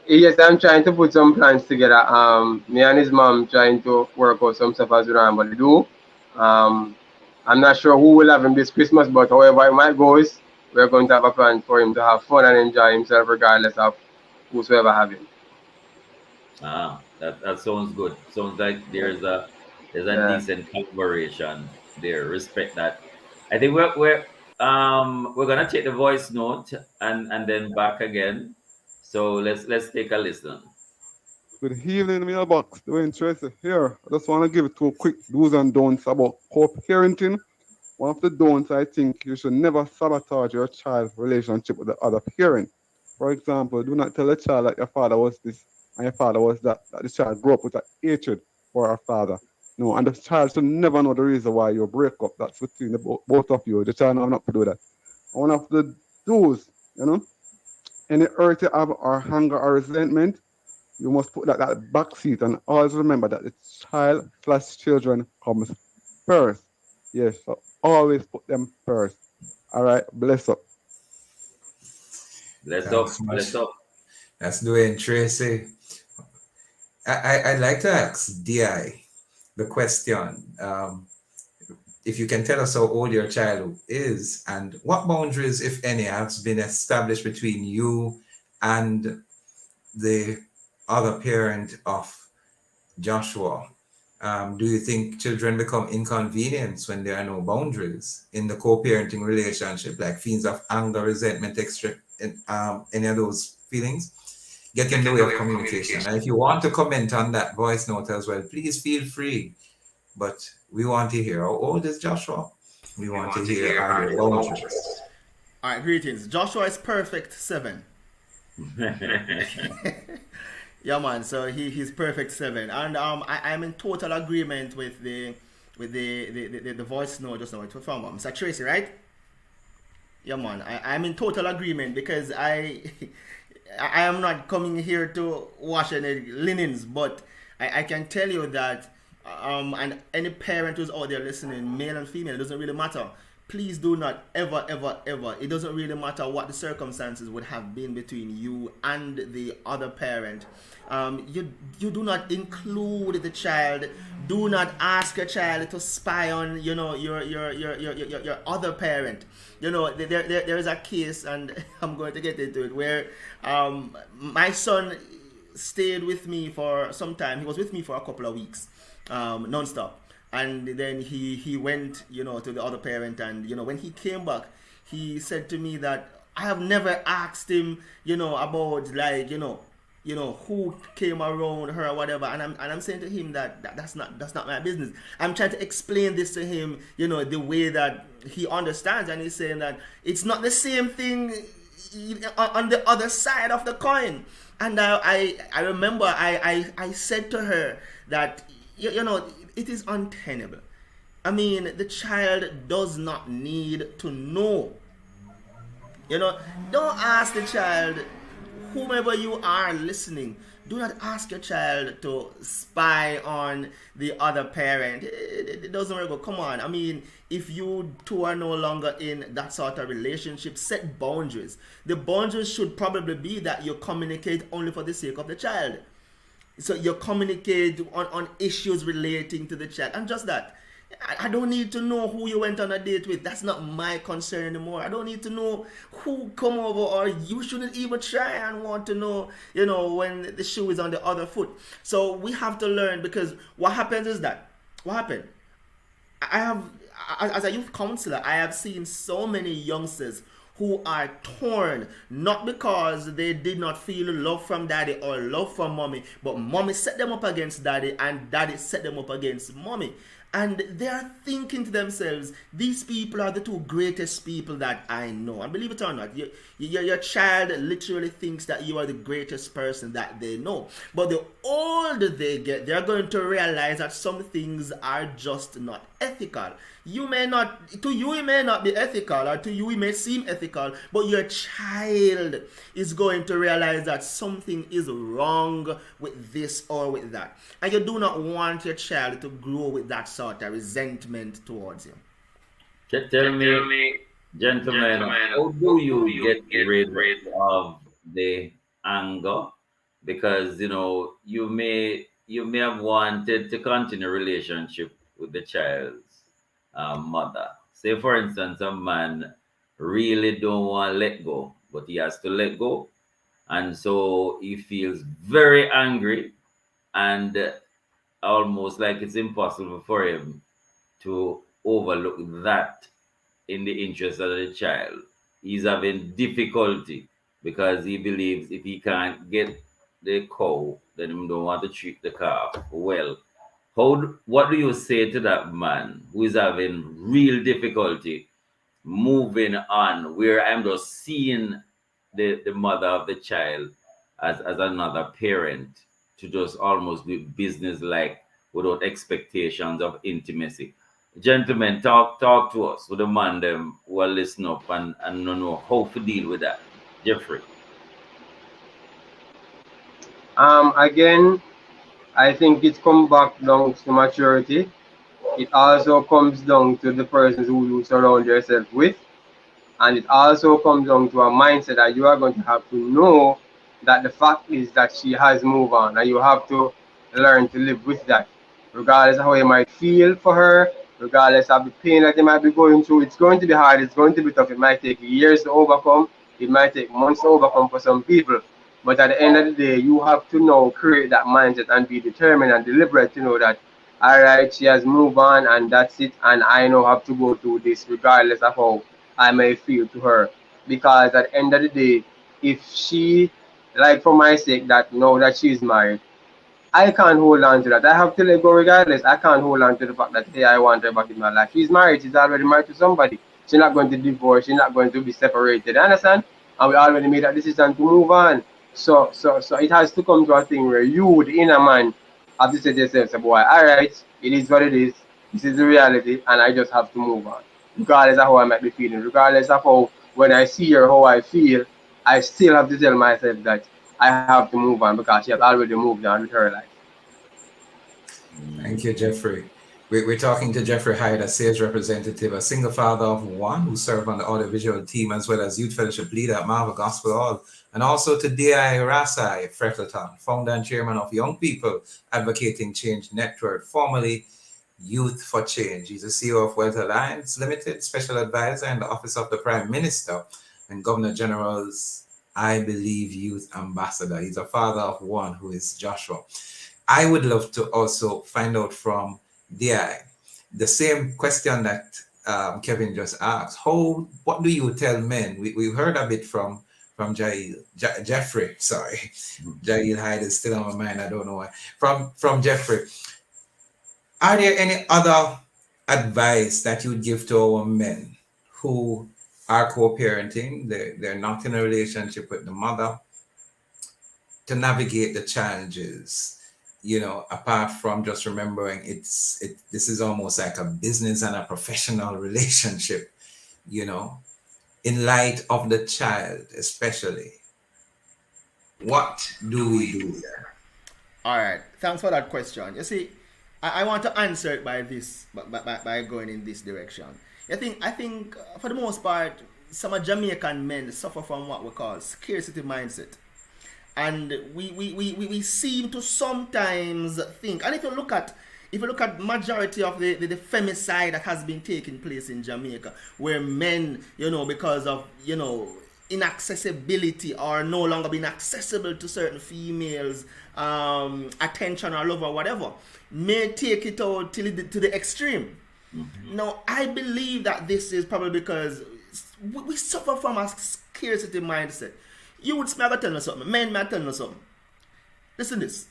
Yes, I'm trying to put some plans together. Me and his mom trying to work out some stuff as we normally do. I'm not sure who will have him this Christmas, but however it might go, we're going to have a plan for him to have fun and enjoy himself regardless of whosoever have him. That sounds good. Sounds like there's a decent collaboration there. Respect that. I think we're gonna take the voice note and then back again. So let's take a listen. Good evening, mailbox. Dwayne Tracy here. I just want to give two quick do's and don'ts about co-parenting. One of the don'ts, I think you should never sabotage your child's relationship with the other parent. For example, do not tell a child that your father was this and your father was that the child grew up with a hatred for her father. No, and the child should never know the reason why you break up. That's between both of you. The child will not to do that. One of the do's, any hurt you have or anger or resentment, you must put that back seat, and always remember that the child/children comes first. Yes, so always put them first. All right, bless up. Bless up. That's Dwayne Tracy. I'd like to ask Di the question. If you can tell us how old your child is and what boundaries, if any, have been established between you and the other parent of Joshua. Do you think children become inconvenienced when there are no boundaries in the co-parenting relationship, like feelings of anger, resentment, any of those feelings? Get in the way of communication. And if you want to comment on that voice note as well, please feel free. But we want to hear, how old is Joshua? We want to hear, are there boundaries? All right, greetings. Joshua is perfect 7. Yeah, man. So he's perfect 7, and I'm in total agreement with the voice note just now. It's from Mr. Tracy, right? Yeah, man. I'm in total agreement because I am not coming here to wash any linens, but I can tell you that and any parent who's out there listening, male and female, it doesn't really matter. Please do not ever, it doesn't really matter what the circumstances would have been between you and the other parent. You do not include the child. do not ask your child to spy on, your other parent. There is a case, and I'm going to get into it, where my son stayed with me for some time. He was with me for a couple of weeks, non-stop. And then he went, to the other parent, and when he came back, he said to me that I have never asked him, about, like, who came around her or whatever. And I'm saying to him that's not my business. I'm trying to explain this to him, the way that he understands, and he's saying that it's not the same thing on the other side of the coin. And I remember I said to her that it is untenable. I mean, the child does not need to know. Don't ask the child, whomever you are listening, do not ask your child to spy on the other parent. It doesn't work. Come on. I mean, if you two are no longer in that sort of relationship, set boundaries. The boundaries should probably be that you communicate only for the sake of the child. So you communicate on issues relating to the child, and just that. I don't need to know who you went on a date with. That's not my concern anymore. I don't need to know who come over, or you shouldn't even try and want to know, when the shoe is on the other foot. So we have to learn, because what happens is that, what happened? I have, as a youth counselor, I have seen so many youngsters who are torn, not because they did not feel love from daddy or love from mommy, but mommy set them up against daddy and daddy set them up against mommy. And they are thinking to themselves, these people are the two greatest people that I know. And believe it or not, your child literally thinks that you are the greatest person that they know. But the older they get, they're going to realize that some things are just not ethical. You may not, to you it may not be ethical, or to you it may seem ethical, but your child is going to realize that something is wrong with this or with that. And you do not want your child to grow with that sort of resentment towards you. Tell me, gentlemen, how do you get rid of the anger? Because you may have wanted to continue a relationship with the child's mother. Say, for instance, a man really don't want to let go, but he has to let go, and so he feels very angry, and almost like it's impossible for him to overlook that in the interest of the child. He's having difficulty because he believes if he can't get the cow, then he don't want to treat the calf well. What do you say to that man who is having real difficulty moving on, where I'm just seeing the mother of the child as another parent, to just almost do business like without expectations of intimacy? Gentlemen, talk to us, with the man them who are listening up and don't know how to deal with that. Jeffrey. Again, I think it comes back down to maturity. It also comes down to the persons who you surround yourself with. And it also comes down to a mindset that you are going to have to know that the fact is that she has moved on, and you have to learn to live with that. Regardless of how you might feel for her, regardless of the pain that you might be going through, it's going to be hard, it's going to be tough. It might take years to overcome, it might take months to overcome for some people. But at the end of the day, you have to now create that mindset and be determined and deliberate to know that, all right, she has moved on and that's it, and I now have to go through this regardless of how I may feel to her. Because at the end of the day, if she, like for my sake, that know that she's married, I can't hold on to that. I have to let go regardless. I can't hold on to the fact that, hey, I want her back in my life. She's married. She's already married to somebody. She's not going to divorce. She's not going to be separated. Understand? And we already made that decision to move on. So it has to come to a thing where you, the inner man, have to say to yourself, boy, all right, it is what it is. This is the reality, and I just have to move on. Regardless of how I might be feeling, regardless of how, when I see her, how I feel, I still have to tell myself that I have to move on because she has already moved on with her life. Thank you, Jeffrey. We're talking to Jeffrey Hyde, a sales representative, a single father of one who served on the audiovisual team as well as youth fellowship leader at Marvel Gospel Hall, and also to D.I. Rasai Freckleton, founder and chairman of Young People Advocating Change Network, formerly Youth for Change. He's the CEO of Wealth Alliance Limited, special advisor in the Office of the Prime Minister and Governor General's I Believe Youth Ambassador. He's a father of one who is Joshua. I would love to also find out from DI the same question that Kevin just asked. What do you tell men? We've heard a bit from Jeffrey. Sorry, Jail Hyde is still on my mind. I don't know why. From Jeffrey, are there any other advice that you would give to our men who are co-parenting? They're not in a relationship with the mother, to navigate the challenges, apart from just remembering this is almost like a business and a professional relationship, in light of the child, especially. What do we do there? All right. Thanks for that question. You see, I want to answer it by this, by going in this direction. I think for the most part, some Jamaican men suffer from what we call scarcity mindset. And we seem to sometimes think, and if you look at majority of the femicide that has been taking place in Jamaica, where men, because of inaccessibility or no longer being accessible to certain females, attention or love or whatever, may take it out to the extreme. Mm-hmm. Now, I believe that this is probably because we suffer from a scarcity mindset. You would smell tell us something. Men may tell us something. Listen to this.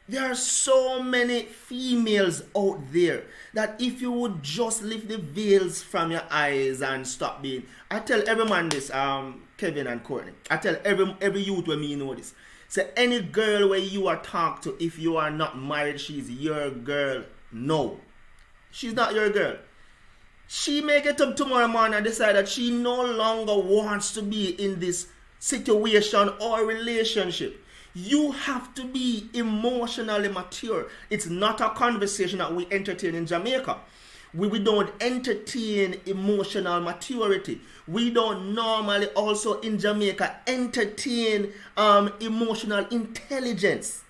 There are so many females out there that if you would just lift the veils from your eyes and stop being. I tell every man this, Kevin and Courtney. I tell every youth when me know this. Say any girl where you are talk to, if you are not married, she's your girl. No. She's not your girl. She may get up tomorrow morning and decide that she no longer wants to be in this situation or relationship. You have to be emotionally mature. It's not a conversation that we entertain in Jamaica. We don't entertain emotional maturity. We don't normally also in Jamaica entertain emotional intelligence.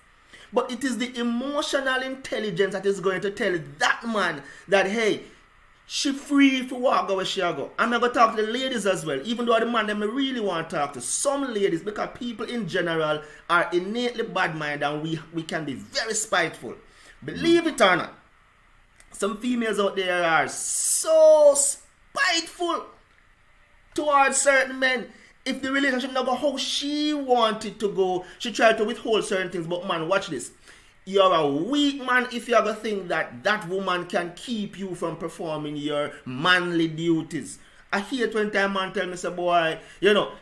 But it is the emotional intelligence that is going to tell that man that, hey, she free to walk where she go. I'm going to talk to the ladies as well, even though the man them really want to talk to some ladies, because people in general are innately bad-minded and we can be very spiteful. Believe it or not, some females out there are so spiteful towards certain men. If the relationship not go how she wanted to go, she tried to withhold certain things. But man, watch this. You're a weak man if you ever think that woman can keep you from performing your manly duties. I hear 20 times man tell me, say, boy,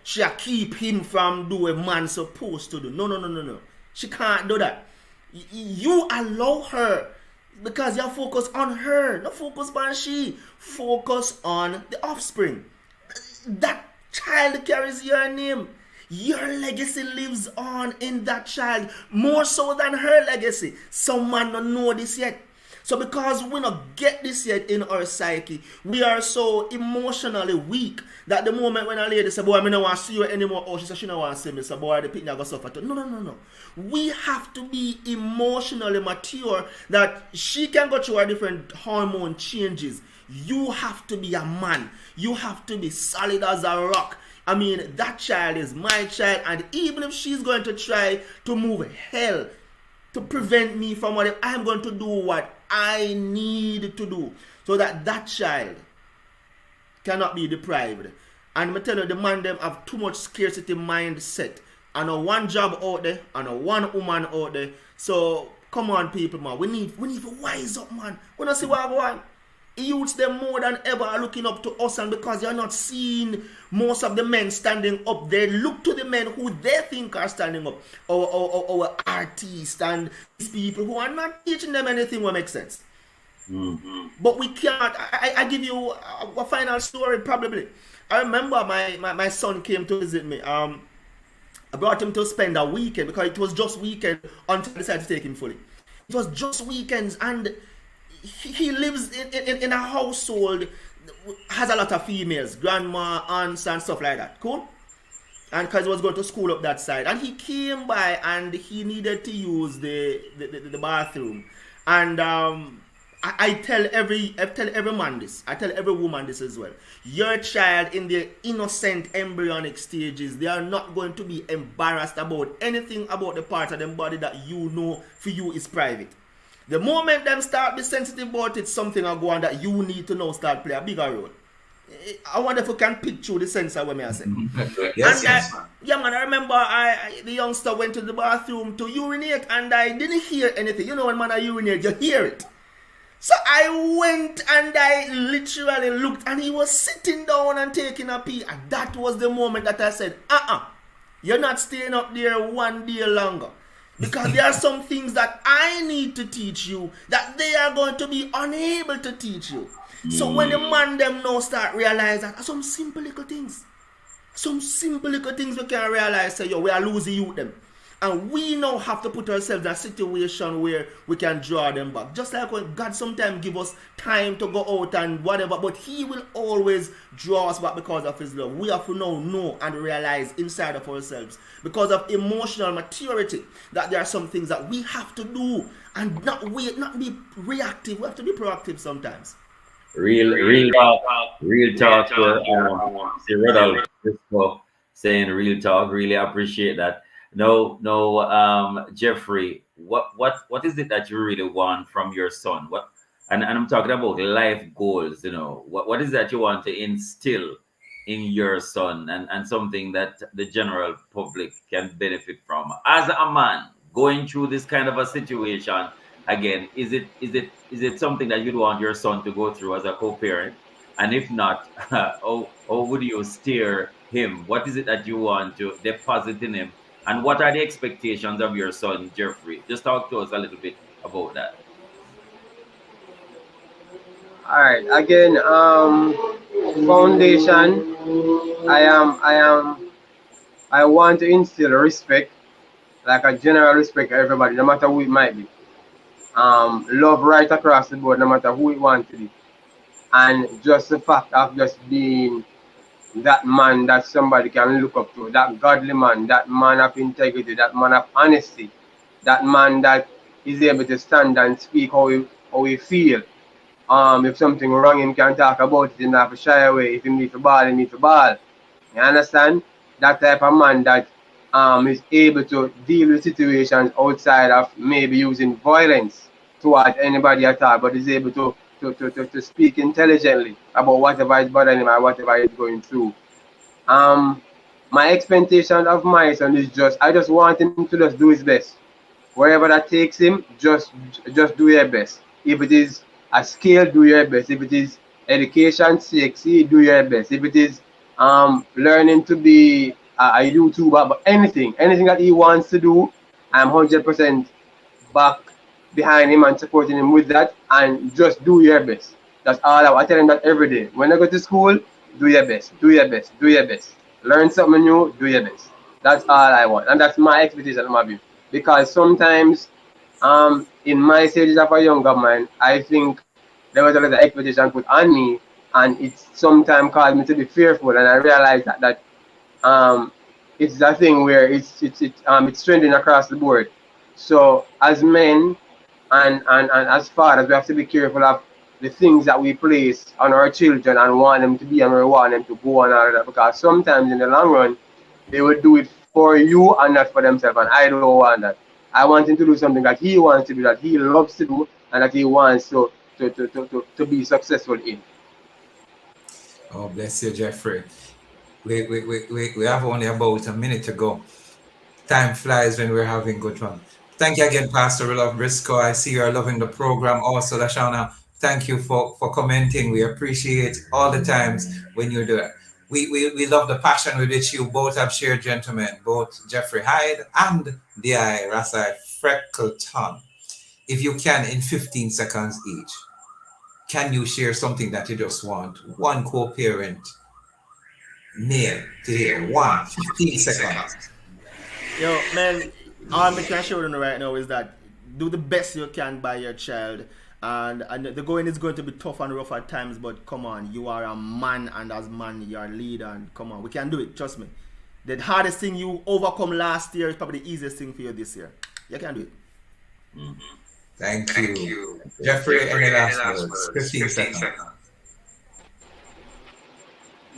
she keep him from doing what man supposed to do. No. She can't do that. You allow her because you focus on her, not focus on she. Focus on the offspring. That child carries your name. Your legacy lives on in that child more so than her legacy. Some man don't know this yet. So because we not get this yet in our psyche, we are so emotionally weak that the moment when a lady say, boy, I don't want to see you anymore, or she says she don't want to see me, so boy, the picnic go suffer too. No. We have to be emotionally mature that she can go through her different hormone changes. You have to be a man. You have to be solid as a rock. I mean, that child is my child, and even if she's going to try to move hell to prevent me from what I'm going to do what I need to do so that that child cannot be deprived. And I tell you, the man them have too much scarcity mindset. And a one job out there, and a one woman out there. So come on, people, man. We need to wise up, man. We don't see what I want. Youths them more than ever are looking up to us, and because you're not seeing most of the men standing up, they look to the men who they think are standing up, our artists and these people who are not teaching them anything will make sense. Mm-hmm. But we can't. I give you a final story probably. I remember my son came to visit me. I brought him to spend a weekend because it was just weekend until I decided to take him fully. It was just weekends, and he lives in a household, has a lot of females, grandma, aunts, and stuff like that. Cool? And because he was going to school up that side, and he came by and he needed to use the bathroom, and I tell every man this, I tell every woman this as well. Your child in their innocent embryonic stages, they are not going to be embarrassed about anything about the part of them body that you know for you is private. The moment them start be sensitive about it, something will go on that you need to know start play a bigger role. I wonder if you can picture the sense of what I say. Yes, And yeah, man, I remember the youngster went to the bathroom to urinate and I didn't hear anything. You know when man I urinate, you hear it. So I went and I literally looked and he was sitting down and taking a pee. And that was the moment that I said, you're not staying up there one day longer. Because there are some things that I need to teach you that they are going to be unable to teach you. So when the man them now start realize that some simple little things. Some simple little things we can realize say, yo, we are losing youth them. And we now have to put ourselves in a situation where we can draw them back. Just like when God sometimes give us time to go out and whatever, but he will always draw us back because of his love. We have to now know and realize inside of ourselves, because of emotional maturity, that there are some things that we have to do and not wait, not be reactive. We have to be proactive sometimes. Real talk. See Rodolph Briscoe saying real talk. Really appreciate that. No, Jeffrey, what is it that you really want from your son? And I'm talking about life goals, what is that you want to instill in your son, and something that the general public can benefit from as a man going through this kind of a situation again? Is it something that you'd want your son to go through as a co-parent? And if not, how would you steer him? What is it that you want to deposit in him? And what are the expectations of your son, Jeffrey? Just talk to us a little bit about that. All right. Again, foundation. I want to instill respect, like a general respect to everybody, no matter who it might be. Love right across the board, no matter who it wants to be. And just the fact of just being that man that somebody can look up to, that godly man, that man of integrity, that man of honesty, that man that is able to stand and speak how he feel. If something wrong, him can talk about it, him not have to shy away. If he need to ball, he need to ball. You understand? That type of man that is able to deal with situations outside of maybe using violence towards anybody at all, but is able to speak intelligently about whatever is bothering him or whatever he's going through. My expectation of my son is I just want him to just do his best. Wherever that takes him, just do your best. If it is a skill, do your best. If it is education sexy, do your best. If it is learning to be a YouTuber, but anything that he wants to do, I'm 100% back behind him and supporting him with that, and just do your best. That's all I tell him that every day. When I go to school, do your best, do your best, do your best. Learn something new, do your best. That's all I want. And that's my expectation of my view. Because sometimes in my stages of a younger man, I think there was a lot of expectation put on me, and it sometimes caused me to be fearful, and I realized that it's a thing where it's trending across the board. So as men and as fathers, we have to be careful of the things that we place on our children and want them to be and we want them to go and all that, because sometimes in the long run they will do it for you and not for themselves, and I don't want that. I want him to do something that he wants to do, that he loves to do, and that he wants to be successful in. Oh, bless you, Jeffrey. We have only about a minute to go. Time flies when we're having good fun. Thank you again, Pastor Willow Briscoe. I see you are loving the program. Also, Lashana, thank you for commenting. We appreciate all the times when you do it. We love the passion with which you both have shared, gentlemen, both Jeffrey Hyde and D.I. Rasai Freckleton. If you can, in 15 seconds each, can you share something that you just want one co-parent male to hear? 15 seconds. Yo, man, all I can show them right now is that do the best you can by your child. And the going is going to be tough and rough at times, but come on, you are a man, and as man, you are a leader, and come on, we can do it, trust me. The hardest thing you overcome last year is probably the easiest thing for you this year. You can do it. Mhm. Thank you. Jeffrey, any last words? 15 seconds.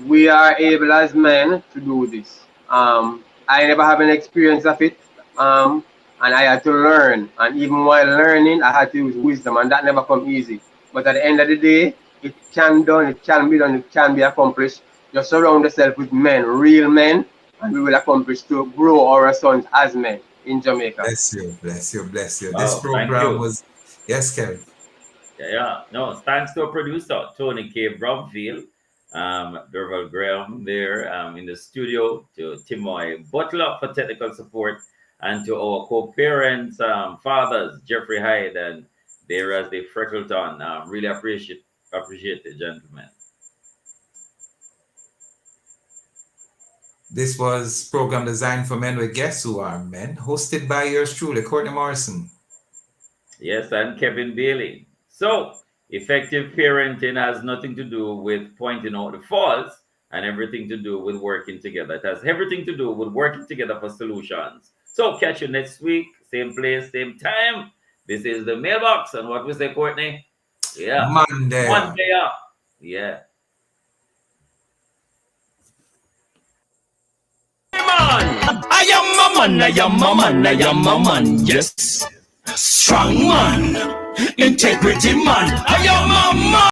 We are able as men to do this. I never have an experience of it, and I had to learn. And even while learning, I had to use wisdom, and that never come easy. But at the end of the day, it can done, it can be done, it can be accomplished. Just surround yourself with men, real men, and we will accomplish to grow our sons as men in Jamaica. Bless you, bless you, bless you. This Wow, thank program you. was, yes, Kevin. Yeah. No, thanks to our producer, Tony K. Bromfield, Derval Graham there in the studio, to Timoy Butler for technical support, and to our co-parents, fathers, Jeffrey Hyde and Deiras de Freckleton. Really appreciate it, gentlemen. This was program designed for men with guests who are men, hosted by yours truly, Courtney Morrison. Yes, and Kevin Bailey. So, effective parenting has nothing to do with pointing out the faults and everything to do with working together. It has everything to do with working together for solutions. So, catch you next week, same place, same time. This is the mailbox, and what we say, Courtney? Yeah. Monday. Monday up. Yeah. I am a man, yes. Strong man, integrity man. I am a man.